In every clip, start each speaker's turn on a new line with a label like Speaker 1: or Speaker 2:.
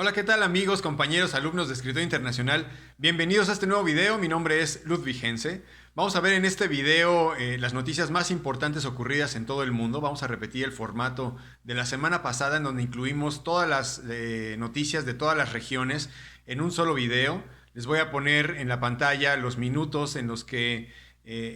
Speaker 1: Hola, ¿qué tal amigos, compañeros, alumnos de Escritorio Internacional? Bienvenidos a este nuevo video, mi nombre es Ludwig Hense. Vamos a ver en este video las noticias más importantes ocurridas en todo el mundo. Vamos a repetir el formato de la semana pasada en donde incluimos todas las noticias de todas las regiones en un solo video. Les voy a poner en la pantalla los minutos en los que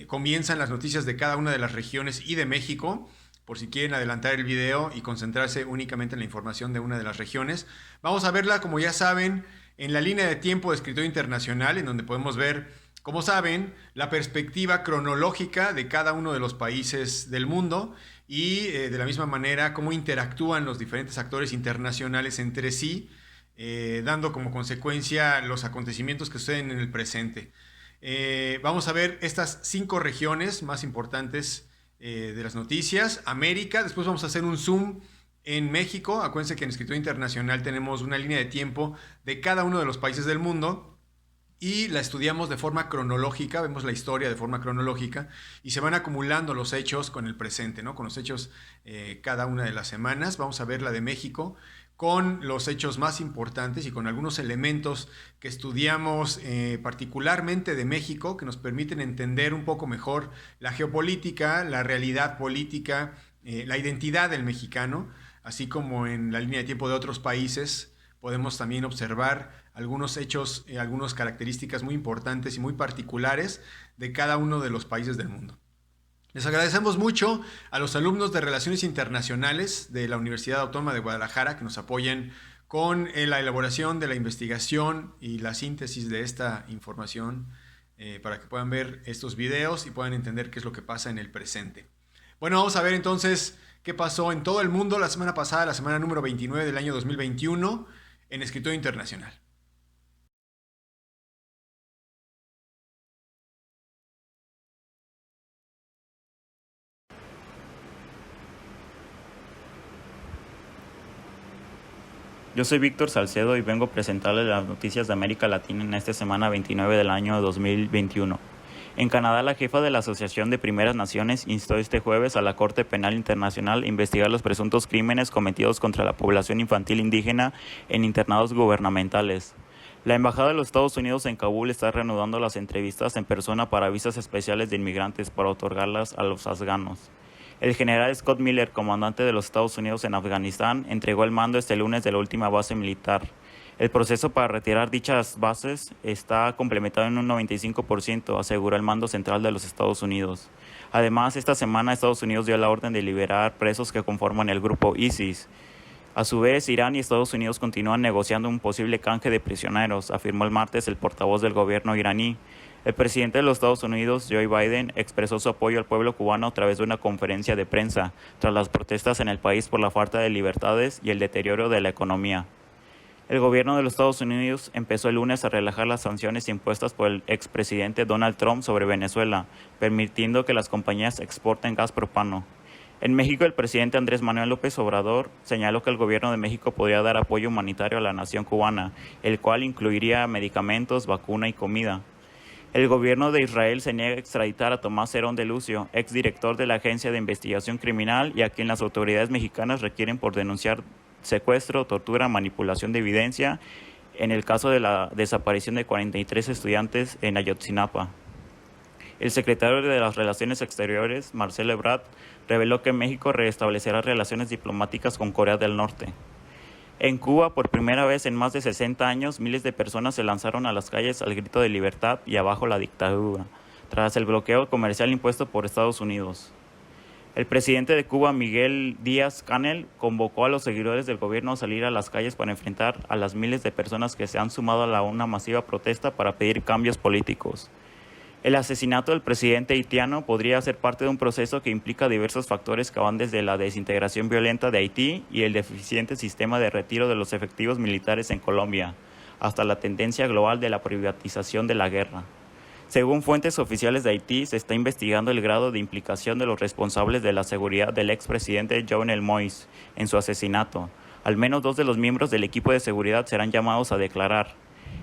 Speaker 1: comienzan las noticias de cada una de las regiones y de México, por si quieren adelantar el video y concentrarse únicamente en la información de una de las regiones. Vamos a verla, como ya saben, en la línea de tiempo de Escritorio Internacional, en donde podemos ver, como saben, la perspectiva cronológica de cada uno de los países del mundo y de la misma manera cómo interactúan los diferentes actores internacionales entre sí, dando como consecuencia los acontecimientos que suceden en el presente. Vamos a ver estas 5 regiones más importantes de las noticias. América, después vamos a hacer un zoom en México. Acuérdense que en Escritorio Internacional tenemos una línea de tiempo de cada uno de los países del mundo y la estudiamos de forma cronológica, vemos la historia de forma cronológica y se van acumulando los hechos con el presente, ¿no? Con los hechos cada una de las semanas. Vamos a ver la de México con los hechos más importantes y con algunos elementos que estudiamos particularmente de México, que nos permiten entender un poco mejor la geopolítica, la realidad política, la identidad del mexicano, así como en la línea de tiempo de otros países podemos también observar algunos hechos, algunas características muy importantes y muy particulares de cada uno de los países del mundo. Les agradecemos mucho a los alumnos de Relaciones Internacionales de la Universidad Autónoma de Guadalajara que nos apoyan con la elaboración de la investigación y la síntesis de esta información para que puedan ver estos videos y puedan entender qué es lo que pasa en el presente. Bueno, vamos a ver entonces qué pasó en todo el mundo la semana pasada, la semana número 29 del año 2021 en Escritorio Internacional.
Speaker 2: Yo soy Víctor Salcedo y vengo a presentarles las noticias de América Latina en esta semana 29 del año 2021. En Canadá, la jefa de la Asociación de Primeras Naciones instó este jueves a la Corte Penal Internacional a investigar los presuntos crímenes cometidos contra la población infantil indígena en internados gubernamentales. La Embajada de los Estados Unidos en Kabul está reanudando las entrevistas en persona para visas especiales de inmigrantes para otorgarlas a los afganos. El general Scott Miller, comandante de los Estados Unidos en Afganistán, entregó el mando este lunes de la última base militar. El proceso para retirar dichas bases está complementado en un 95%, aseguró el mando central de los Estados Unidos. Además, esta semana Estados Unidos dio la orden de liberar presos que conforman el grupo ISIS. A su vez, Irán y Estados Unidos continúan negociando un posible canje de prisioneros, afirmó el martes el portavoz del gobierno iraní. El presidente de los Estados Unidos, Joe Biden, expresó su apoyo al pueblo cubano a través de una conferencia de prensa, tras las protestas en el país por la falta de libertades y el deterioro de la economía. El gobierno de los Estados Unidos empezó el lunes a relajar las sanciones impuestas por el expresidente Donald Trump sobre Venezuela, permitiendo que las compañías exporten gas propano. En México, el presidente Andrés Manuel López Obrador señaló que el gobierno de México podría dar apoyo humanitario a la nación cubana, el cual incluiría medicamentos, vacuna y comida. El gobierno de Israel se niega a extraditar a Tomás Herón de Lucio, exdirector de la Agencia de Investigación Criminal y a quien las autoridades mexicanas requieren por denunciar secuestro, tortura, manipulación de evidencia en el caso de la desaparición de 43 estudiantes en Ayotzinapa. El secretario de las Relaciones Exteriores, Marcelo Ebrard, reveló que México restablecerá relaciones diplomáticas con Corea del Norte. En Cuba, por primera vez en más de 60 años, miles de personas se lanzaron a las calles al grito de libertad y abajo la dictadura, tras el bloqueo comercial impuesto por Estados Unidos. El presidente de Cuba, Miguel Díaz-Canel, convocó a los seguidores del gobierno a salir a las calles para enfrentar a las miles de personas que se han sumado a una masiva protesta para pedir cambios políticos. El asesinato del presidente haitiano podría ser parte de un proceso que implica diversos factores que van desde la desintegración violenta de Haití y el deficiente sistema de retiro de los efectivos militares en Colombia, hasta la tendencia global de la privatización de la guerra. Según fuentes oficiales de Haití, se está investigando el grado de implicación de los responsables de la seguridad del expresidente Jovenel Moïse en su asesinato. Al menos 2 de los miembros del equipo de seguridad serán llamados a declarar.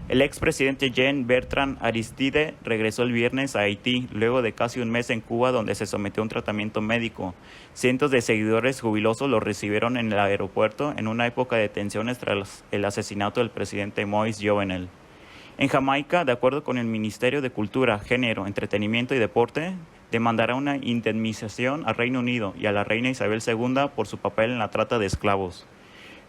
Speaker 2: El expresidente Jean Bertrand Aristide regresó el viernes a Haití, luego de casi un mes en Cuba, donde se sometió a un tratamiento médico. Cientos de seguidores jubilosos lo recibieron en el aeropuerto en una época de tensiones tras el asesinato del presidente Moïse Jovenel. En Jamaica, de acuerdo con el Ministerio de Cultura, Género, Entretenimiento y Deporte, demandará una indemnización al Reino Unido y a la reina Isabel II por su papel en la trata de esclavos.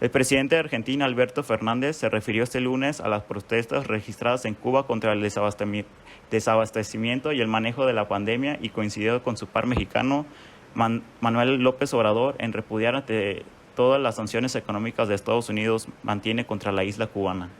Speaker 2: El presidente de Argentina, Alberto Fernández, se refirió este lunes a las protestas registradas en Cuba contra el desabastecimiento y el manejo de la pandemia y coincidió con su par mexicano, Manuel López Obrador, en repudiar ante todas las sanciones económicas de Estados Unidos mantiene contra la isla cubana.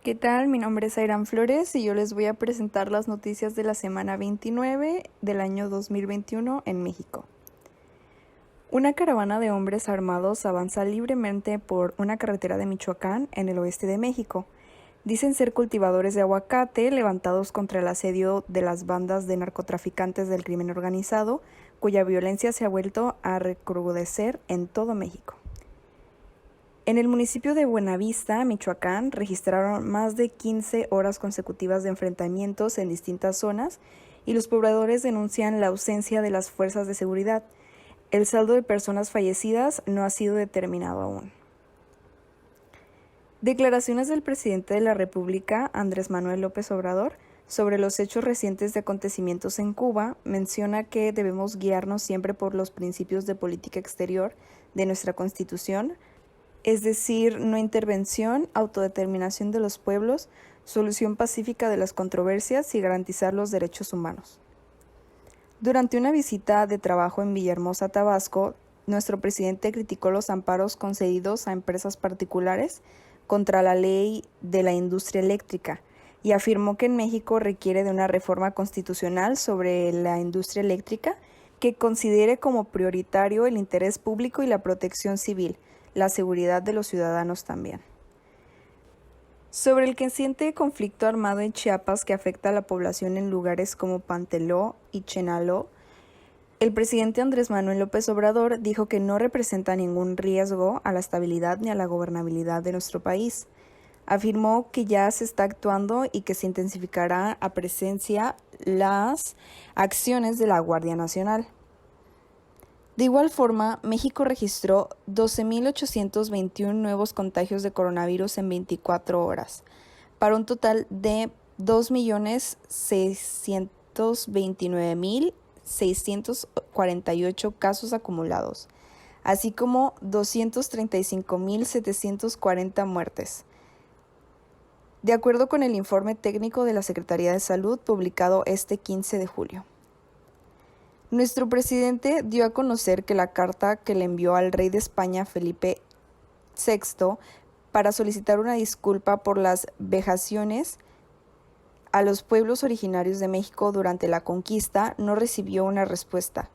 Speaker 3: ¿Qué tal? Mi nombre es Airan Flores y yo les voy a presentar las noticias de la semana 29 del año 2021 en México. Una caravana de hombres armados avanza libremente por una carretera de Michoacán en el oeste de México. Dicen ser cultivadores de aguacate levantados contra el asedio de las bandas de narcotraficantes del crimen organizado, cuya violencia se ha vuelto a recrudecer en todo México. En el municipio de Buenavista, Michoacán, registraron más de 15 horas consecutivas de enfrentamientos en distintas zonas y los pobladores denuncian la ausencia de las fuerzas de seguridad. El saldo de personas fallecidas no ha sido determinado aún. Declaraciones del presidente de la República, Andrés Manuel López Obrador, sobre los hechos recientes de acontecimientos en Cuba, menciona que debemos guiarnos siempre por los principios de política exterior de nuestra Constitución, es decir, no intervención, autodeterminación de los pueblos, solución pacífica de las controversias y garantizar los derechos humanos. Durante una visita de trabajo en Villahermosa, Tabasco, nuestro presidente criticó los amparos concedidos a empresas particulares contra la ley de la industria eléctrica y afirmó que en México requiere de una reforma constitucional sobre la industria eléctrica que considere como prioritario el interés público y la protección civil, la seguridad de los ciudadanos también. Sobre el creciente conflicto armado en Chiapas que afecta a la población en lugares como Panteló y Chenaló, el presidente Andrés Manuel López Obrador dijo que no representa ningún riesgo a la estabilidad ni a la gobernabilidad de nuestro país. Afirmó que ya se está actuando y que se intensificará a presencia las acciones de la Guardia Nacional. De igual forma, México registró 12.821 nuevos contagios de coronavirus en 24 horas, para un total de 2.629.648 casos acumulados, así como 235.740 muertes. De acuerdo con el informe técnico de la Secretaría de Salud publicado este 15 de julio. Nuestro presidente dio a conocer que la carta que le envió al rey de España, Felipe VI, para solicitar una disculpa por las vejaciones a los pueblos originarios de México durante la conquista, no recibió una respuesta.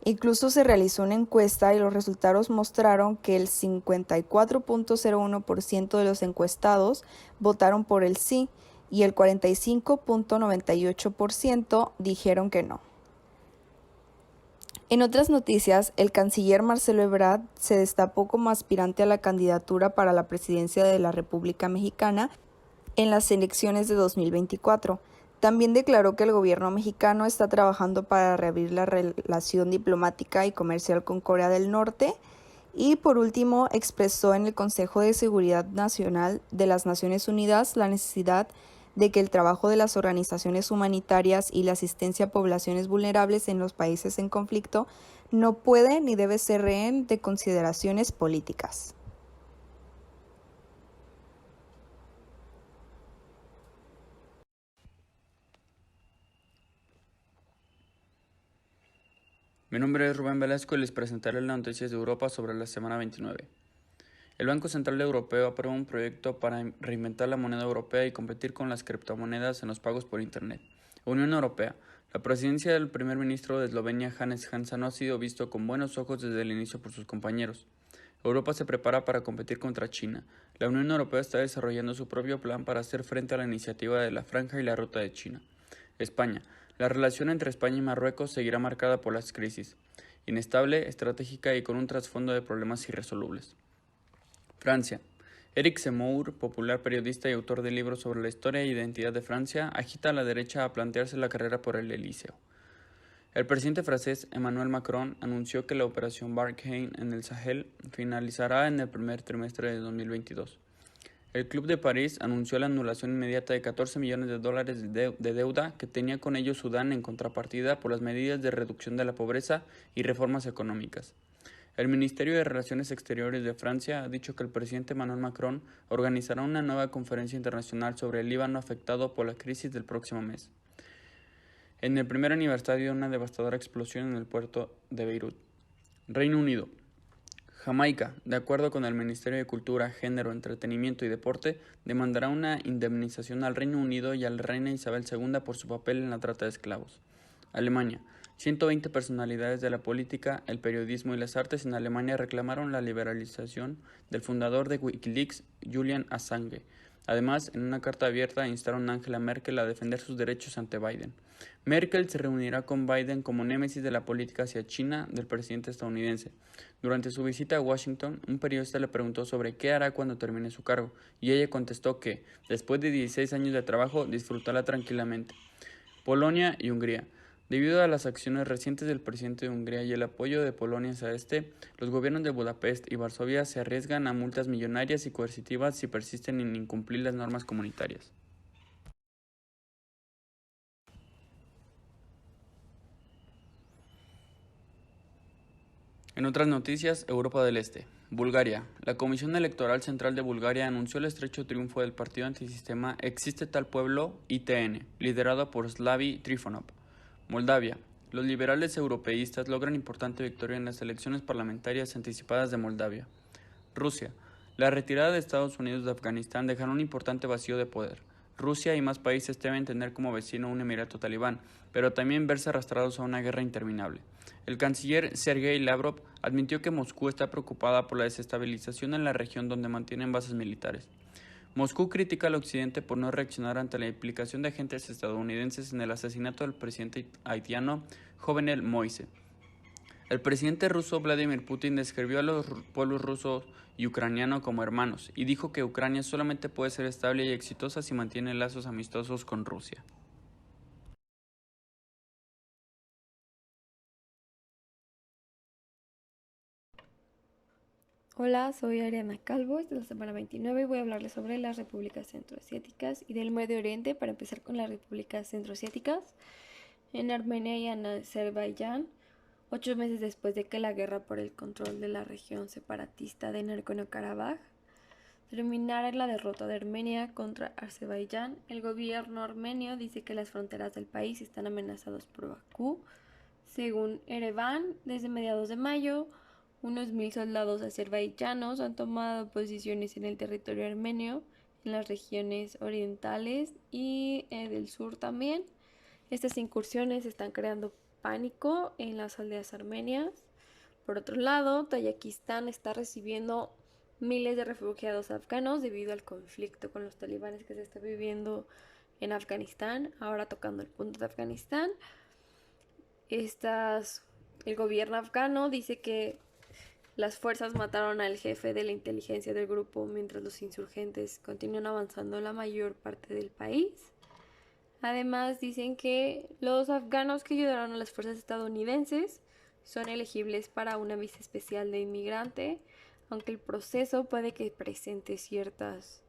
Speaker 3: Incluso se realizó una encuesta y los resultados mostraron que el 54.01% de los encuestados votaron por el sí y el 45.98% dijeron que no. En otras noticias, el canciller Marcelo Ebrard se destapó como aspirante a la candidatura para la presidencia de la República Mexicana en las elecciones de 2024. También declaró que el gobierno mexicano está trabajando para reabrir la relación diplomática y comercial con Corea del Norte y, por último, expresó en el Consejo de Seguridad Nacional de las Naciones Unidas la necesidad de que el trabajo de las organizaciones humanitarias y la asistencia a poblaciones vulnerables en los países en conflicto no puede ni debe ser rehén de consideraciones políticas.
Speaker 4: Mi nombre es Rubén Velasco y les presentaré las noticias de Europa sobre la semana 29. El Banco Central Europeo aprueba un proyecto para reinventar la moneda europea y competir con las criptomonedas en los pagos por Internet. Unión Europea. La presidencia del primer ministro de Eslovenia, Janez Janša, no ha sido visto con buenos ojos desde el inicio por sus compañeros. Europa se prepara para competir contra China. La Unión Europea está desarrollando su propio plan para hacer frente a la iniciativa de la Franja y la Ruta de China. España. La relación entre España y Marruecos seguirá marcada por las crisis, inestable, estratégica y con un trasfondo de problemas irresolubles. Francia. Éric Zemmour, popular periodista y autor de libros sobre la historia e identidad de Francia, agita a la derecha a plantearse la carrera por el Elíseo. El presidente francés Emmanuel Macron anunció que la operación Barkhane en el Sahel finalizará en el primer trimestre de 2022. El Club de París anunció la anulación inmediata de 14 millones de dólares de deuda que tenía con ello Sudán en contrapartida por las medidas de reducción de la pobreza y reformas económicas. El Ministerio de Relaciones Exteriores de Francia ha dicho que el presidente Emmanuel Macron organizará una nueva conferencia internacional sobre el Líbano afectado por la crisis del próximo mes, en el primer aniversario de una devastadora explosión en el puerto de Beirut. Reino Unido. Jamaica, de acuerdo con el Ministerio de Cultura, Género, Entretenimiento y Deporte, demandará una indemnización al Reino Unido y a la reina Isabel II por su papel en la trata de esclavos. Alemania. 120 personalidades de la política, el periodismo y las artes en Alemania reclamaron la liberalización del fundador de Wikileaks, Julian Assange. Además, en una carta abierta instaron a Angela Merkel a defender sus derechos ante Biden. Merkel se reunirá con Biden como némesis de la política hacia China del presidente estadounidense. Durante su visita a Washington, un periodista le preguntó sobre qué hará cuando termine su cargo, y ella contestó que, después de 16 años de trabajo, disfrutará tranquilamente. Polonia y Hungría. Debido a las acciones recientes del presidente de Hungría y el apoyo de Polonia hacia este, los gobiernos de Budapest y Varsovia se arriesgan a multas millonarias y coercitivas si persisten en incumplir las normas comunitarias. En otras noticias, Europa del Este. Bulgaria. La Comisión Electoral Central de Bulgaria anunció el estrecho triunfo del partido antisistema Existe Tal Pueblo, ITN, liderado por Slavi Trifonov. Moldavia. Los liberales europeístas logran importante victoria en las elecciones parlamentarias anticipadas de Moldavia. Rusia. La retirada de Estados Unidos de Afganistán dejará un importante vacío de poder. Rusia y más países deben tener como vecino un emirato talibán, pero también verse arrastrados a una guerra interminable. El canciller Sergei Lavrov admitió que Moscú está preocupada por la desestabilización en la región donde mantienen bases militares. Moscú critica al occidente por no reaccionar ante la implicación de agentes estadounidenses en el asesinato del presidente haitiano Jovenel Moise. El presidente ruso Vladimir Putin describió a los pueblos ruso y ucraniano como hermanos y dijo que Ucrania solamente puede ser estable y exitosa si mantiene lazos amistosos con Rusia.
Speaker 5: Hola, soy Ariana Calvo, esta es la semana 29 y voy a hablarles sobre las repúblicas centroasiáticas y del Medio Oriente. Para empezar con las repúblicas centroasiáticas, en Armenia y en Azerbaiyán, 8 meses después de que la guerra por el control de la región separatista de Nagorno-Karabaj terminara en la derrota de Armenia contra Azerbaiyán, el gobierno armenio dice que las fronteras del país están amenazadas por Bakú. Según Ereván, desde mediados de mayo, unos 1000 soldados azerbaiyanos han tomado posiciones en el territorio armenio, en las regiones orientales y del sur también. Estas incursiones están creando pánico en las aldeas armenias. Por otro lado, Tayikistán está recibiendo miles de refugiados afganos debido al conflicto con los talibanes que se está viviendo en Afganistán. Ahora tocando el punto de Afganistán, el gobierno afgano dice que las fuerzas mataron al jefe de la inteligencia del grupo mientras los insurgentes continúan avanzando en la mayor parte del país. Además, dicen que los afganos que ayudaron a las fuerzas estadounidenses son elegibles para una visa especial de inmigrante, aunque el proceso puede que presente ciertas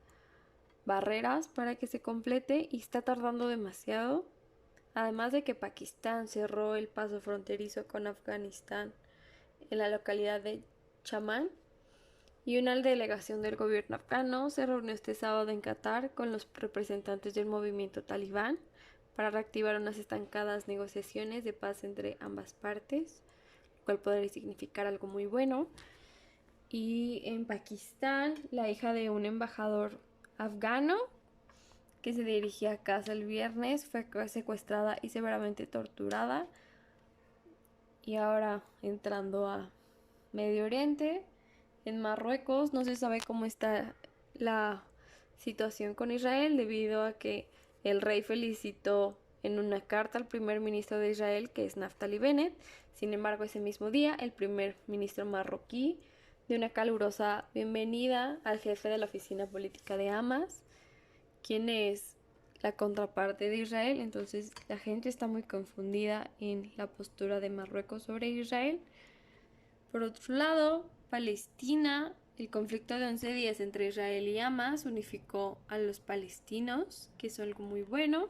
Speaker 5: barreras para que se complete y está tardando demasiado. Además de que Pakistán cerró el paso fronterizo con Afganistán en la localidad de Chaman, y una delegación del gobierno afgano se reunió este sábado en Qatar con los representantes del movimiento talibán para reactivar unas estancadas negociaciones de paz entre ambas partes, lo cual podría significar algo muy bueno. Y en Pakistán, la hija de un embajador afgano que se dirigía a casa el viernes fue secuestrada y severamente torturada. Y ahora entrando a Medio Oriente, en Marruecos no se sabe cómo está la situación con Israel debido a que el rey felicitó en una carta al primer ministro de Israel, que es Naftali Bennett. Sin embargo, ese mismo día, el primer ministro marroquí dio una calurosa bienvenida al jefe de la oficina política de Hamas, quien es la contraparte de Israel. Entonces la gente está muy confundida en la postura de Marruecos sobre Israel. Por otro lado, Palestina, el conflicto de 11 días entre Israel y Hamas unificó a los palestinos, que es algo muy bueno,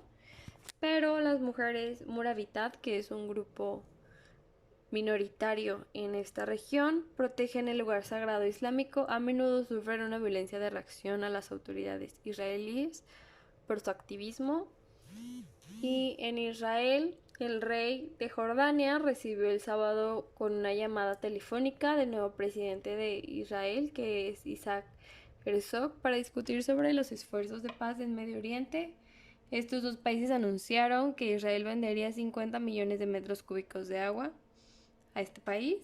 Speaker 5: pero las mujeres Murabitat, que es un grupo minoritario en esta región, protegen el lugar sagrado islámico, a menudo sufren una violencia de reacción a las autoridades israelíes por su activismo. Y en Israel, el rey de Jordania recibió el sábado con una llamada telefónica del nuevo presidente de Israel, que es Isaac Herzog, para discutir sobre los esfuerzos de paz en Medio Oriente. Estos dos países anunciaron que Israel vendería 50 millones de metros cúbicos de agua a este país.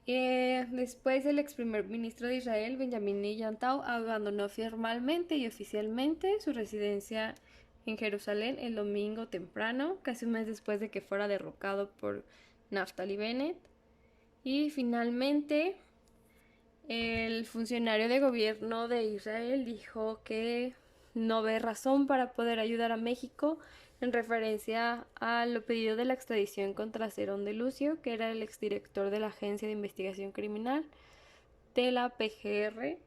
Speaker 5: Después, el ex primer ministro de Israel, Benjamin Netanyahu, abandonó formalmente y oficialmente su residencia en Jerusalén el domingo temprano, casi un mes después de que fuera derrocado por Naftali Bennett. Y finalmente, el funcionario de gobierno de Israel dijo que no ve razón para poder ayudar a México, en referencia a lo pedido de la extradición contra Cerón de Lucio, que era el exdirector de la Agencia de Investigación Criminal de la PGR.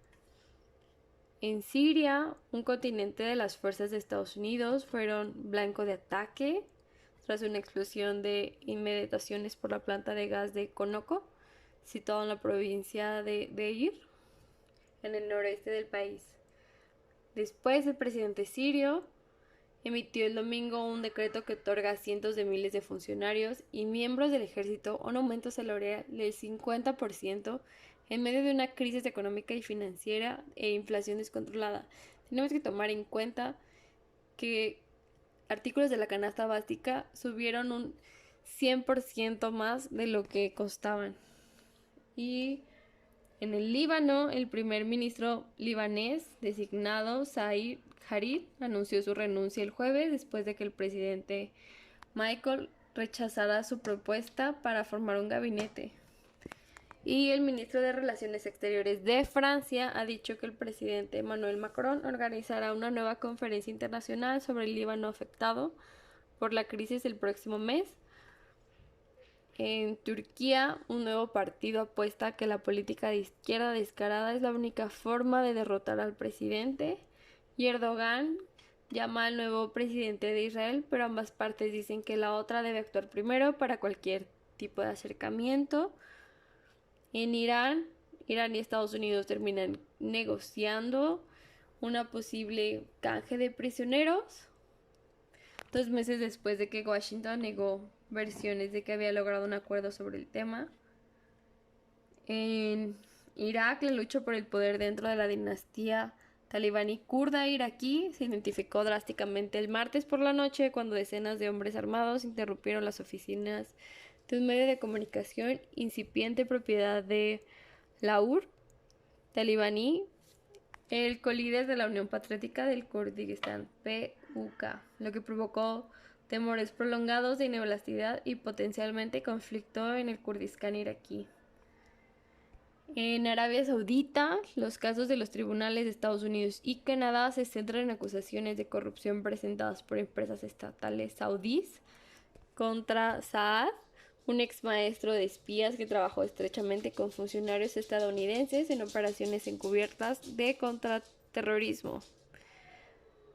Speaker 5: En Siria, un contingente de las fuerzas de Estados Unidos fueron blanco de ataque tras una explosión de inmediaciones por la planta de gas de Conoco, situado en la provincia de Deir, en el noreste del país. Después, el presidente sirio emitió el domingo un decreto que otorga a cientos de miles de funcionarios y miembros del ejército un aumento salarial del 50% en medio de una crisis económica y financiera e inflación descontrolada. Tenemos que tomar en cuenta que artículos de la canasta básica subieron un 100% más de lo que costaban. Y en el Líbano, el primer ministro libanés designado, Said Harid, anunció su renuncia el jueves después de que el presidente Michel rechazara su propuesta para formar un gabinete. Y el ministro de Relaciones Exteriores de Francia ha dicho que el presidente Emmanuel Macron organizará una nueva conferencia internacional sobre el Líbano afectado por la crisis el próximo mes. En Turquía, un nuevo partido apuesta a que la política de izquierda descarada es la única forma de derrotar al presidente. Y Erdogan llama al nuevo presidente de Israel, pero ambas partes dicen que la otra debe actuar primero para cualquier tipo de acercamiento. En Irán y Estados Unidos terminan negociando una posible canje de prisioneros, 2 meses después de que Washington negó versiones de que había logrado un acuerdo sobre el tema. En Irak, la lucha por el poder dentro de la dinastía talibaní kurda iraquí se intensificó drásticamente el martes por la noche, cuando decenas de hombres armados interrumpieron las oficinas de un medio de comunicación incipiente propiedad de Laur talibaní, el colíder de la Unión Patriótica del Kurdistán, PUK, lo que provocó temores prolongados de inestabilidad y potencialmente conflicto en el Kurdistán iraquí. En Arabia Saudita, los casos de los tribunales de Estados Unidos y Canadá se centran en acusaciones de corrupción presentadas por empresas estatales saudíes contra Saad, un ex maestro de espías que trabajó estrechamente con funcionarios estadounidenses en operaciones encubiertas de contraterrorismo.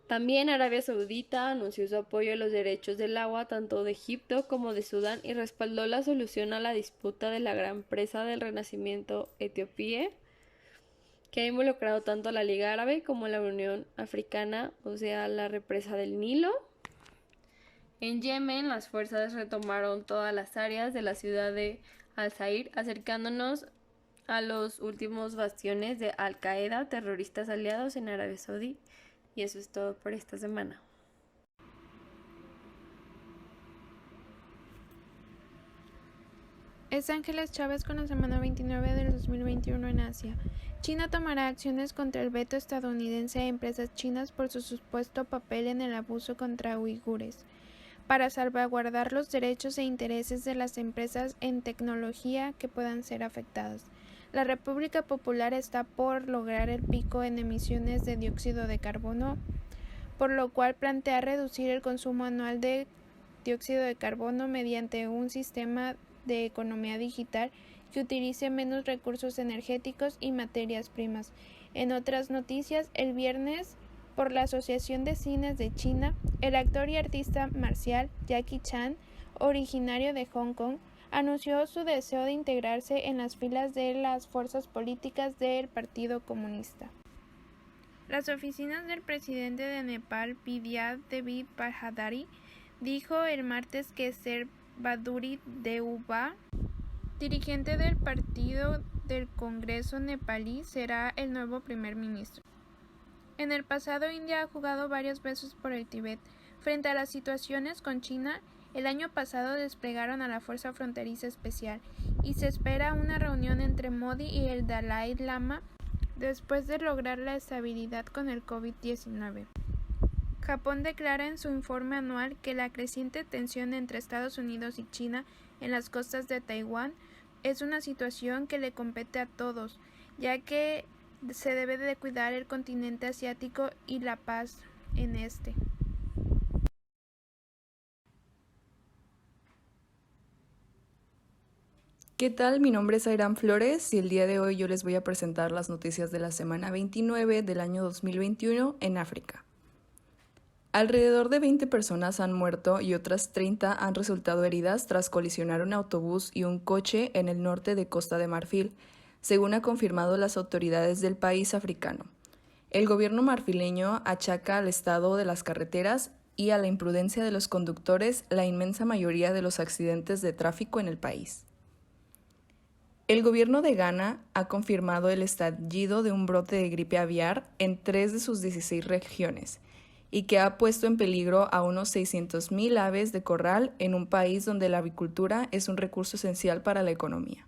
Speaker 5: También Arabia Saudita anunció su apoyo a los derechos del agua tanto de Egipto como de Sudán y respaldó la solución a la disputa de la gran presa del Renacimiento Etiopía, que ha involucrado tanto a la Liga Árabe como a la Unión Africana, o sea, la represa del Nilo. En Yemen, las fuerzas retomaron todas las áreas de la ciudad de Al-Zair, acercándonos a los últimos bastiones de Al-Qaeda, terroristas aliados en Arabia Saudí. Y eso es todo por esta semana.
Speaker 6: Es Ángeles Chávez con la semana 29 del 2021 en Asia. China tomará acciones contra el veto estadounidense a empresas chinas por su supuesto papel en el abuso contra uigures, para salvaguardar los derechos e intereses de las empresas en tecnología que puedan ser afectadas. La República Popular está por lograr el pico en emisiones de dióxido de carbono, por lo cual plantea reducir el consumo anual de dióxido de carbono mediante un sistema de economía digital que utilice menos recursos energéticos y materias primas. En otras noticias, el viernes, por la Asociación de Cines de China, el actor y artista marcial Jackie Chan, originario de Hong Kong, anunció su deseo de integrarse en las filas de las fuerzas políticas del Partido Comunista. Las oficinas del presidente de Nepal, Bidya Devi Bhadari, dijo el martes que Ser Baduri Deuba, dirigente del partido del Congreso nepalí, será el nuevo primer ministro. En el pasado, India ha jugado varias veces por el Tíbet. Frente a las situaciones con China, el año pasado desplegaron a la Fuerza Fronteriza Especial y se espera una reunión entre Modi y el Dalai Lama después de lograr la estabilidad con el COVID-19. Japón declara en su informe anual que la creciente tensión entre Estados Unidos y China en las costas de Taiwán es una situación que le compete a todos, ya que se debe de cuidar el continente asiático y la paz en este.
Speaker 3: ¿Qué tal? Mi nombre es Airam Flores y el día de hoy yo les voy a presentar las noticias de la semana 29 del año 2021 en África. Alrededor de 20 personas han muerto y otras 30 han resultado heridas tras colisionar un autobús y un coche en el norte de Costa de Marfil, según ha confirmado las autoridades del país africano. El gobierno marfileño achaca al estado de las carreteras y a la imprudencia de los conductores la inmensa mayoría de los accidentes de tráfico en el país. El gobierno de Ghana ha confirmado el estallido de un brote de gripe aviar en 3 de sus 16 regiones y que ha puesto en peligro a unos 600,000 aves de corral en un país donde la avicultura es un recurso esencial para la economía.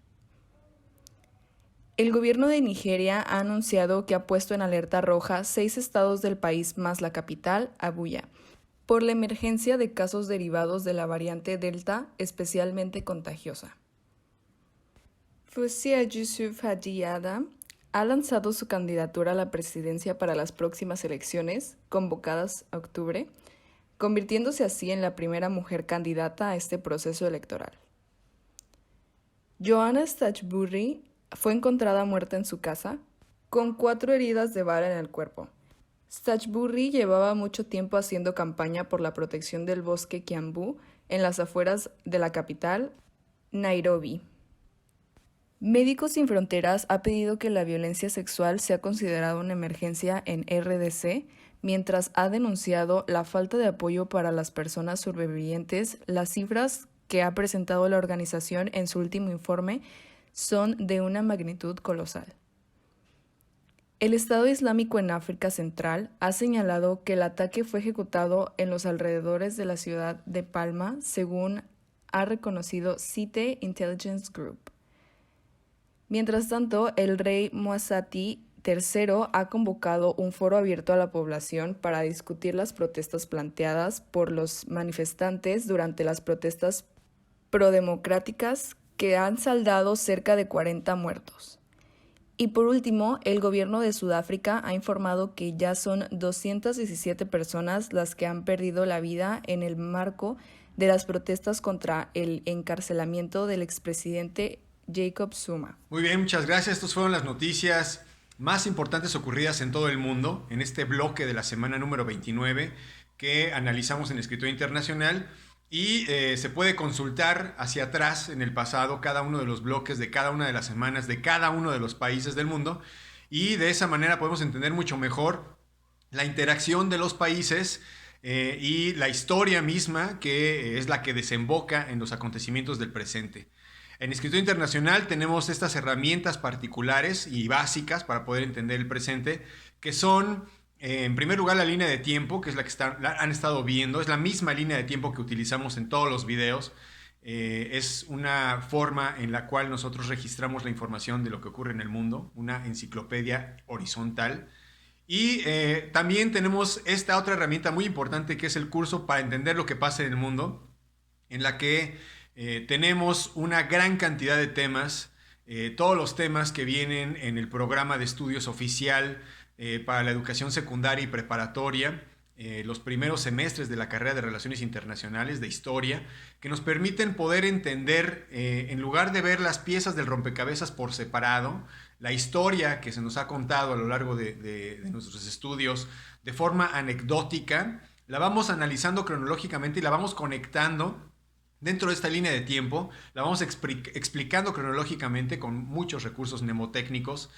Speaker 3: El gobierno de Nigeria ha anunciado que ha puesto en alerta roja 6 estados del país más la capital, Abuya, por la emergencia de casos derivados de la variante Delta, especialmente contagiosa. Fauziya Yusuf Hadiyada ha lanzado su candidatura a la presidencia para las próximas elecciones, convocadas a octubre, convirtiéndose así en la primera mujer candidata a este proceso electoral. Joanna Stachburry fue encontrada muerta en su casa, con 4 heridas de bala en el cuerpo. Stachburry llevaba mucho tiempo haciendo campaña por la protección del bosque Kiambu en las afueras de la capital, Nairobi. Médicos Sin Fronteras ha pedido que la violencia sexual sea considerada una emergencia en RDC, mientras ha denunciado la falta de apoyo para las personas sobrevivientes. Las cifras que ha presentado la organización en su último informe son de una magnitud colosal. El Estado Islámico en África Central ha señalado que el ataque fue ejecutado en los alrededores de la ciudad de Palma, según ha reconocido Site Intelligence Group. Mientras tanto, el rey Moassati III ha convocado un foro abierto a la población para discutir las protestas planteadas por los manifestantes durante las protestas prodemocráticas que han saldado cerca de 40 muertos. Y por último, el gobierno de Sudáfrica ha informado que ya son 217 personas las que han perdido la vida en el marco de las protestas contra el encarcelamiento del expresidente Jacob Zuma.
Speaker 1: Muy bien, muchas gracias. Estas fueron las noticias más importantes ocurridas en todo el mundo en este bloque de la semana número 29 que analizamos en Escritorio Internacional y se puede consultar hacia atrás en el pasado cada uno de los bloques de cada una de las semanas de cada uno de los países del mundo y de esa manera podemos entender mucho mejor la interacción de los países y la historia misma que es la que desemboca en los acontecimientos del presente. En Escritorio Internacional tenemos estas herramientas particulares y básicas para poder entender el presente, que son, en primer lugar, la línea de tiempo, que es la que han estado viendo. Es la misma línea de tiempo que utilizamos en todos los videos Es una forma en la cual nosotros registramos la información de lo que ocurre en el mundo, una enciclopedia horizontal. Y también tenemos esta otra herramienta muy importante que es el curso para entender lo que pasa en el mundo, en la que tenemos una gran cantidad de temas, todos los temas que vienen en el programa de estudios oficial para la educación secundaria y preparatoria, los primeros semestres de la carrera de Relaciones Internacionales, de Historia, que nos permiten poder entender, en lugar de ver las piezas del rompecabezas por separado, la historia que se nos ha contado a lo largo de nuestros estudios de forma anecdótica, la vamos analizando cronológicamente y la vamos conectando dentro de esta línea de tiempo, la vamos explicando cronológicamente con muchos recursos mnemotécnicos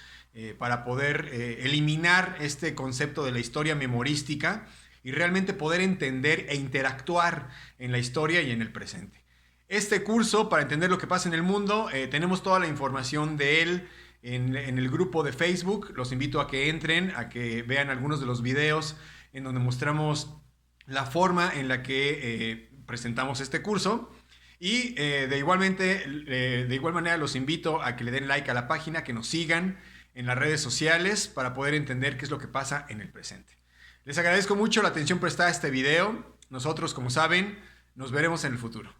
Speaker 1: para poder eliminar este concepto de la historia memorística y realmente poder entender e interactuar en la historia y en el presente. Este curso, para entender lo que pasa en el mundo, tenemos toda la información de él en el grupo de Facebook. Los invito a que entren, a que vean algunos de los videos en donde mostramos la forma en la que presentamos este curso. Y de igual manera los invito a que le den like a la página, que nos sigan en las redes sociales para poder entender qué es lo que pasa en el presente. Les agradezco mucho la atención prestada a este video. Nosotros, como saben, nos veremos en el futuro.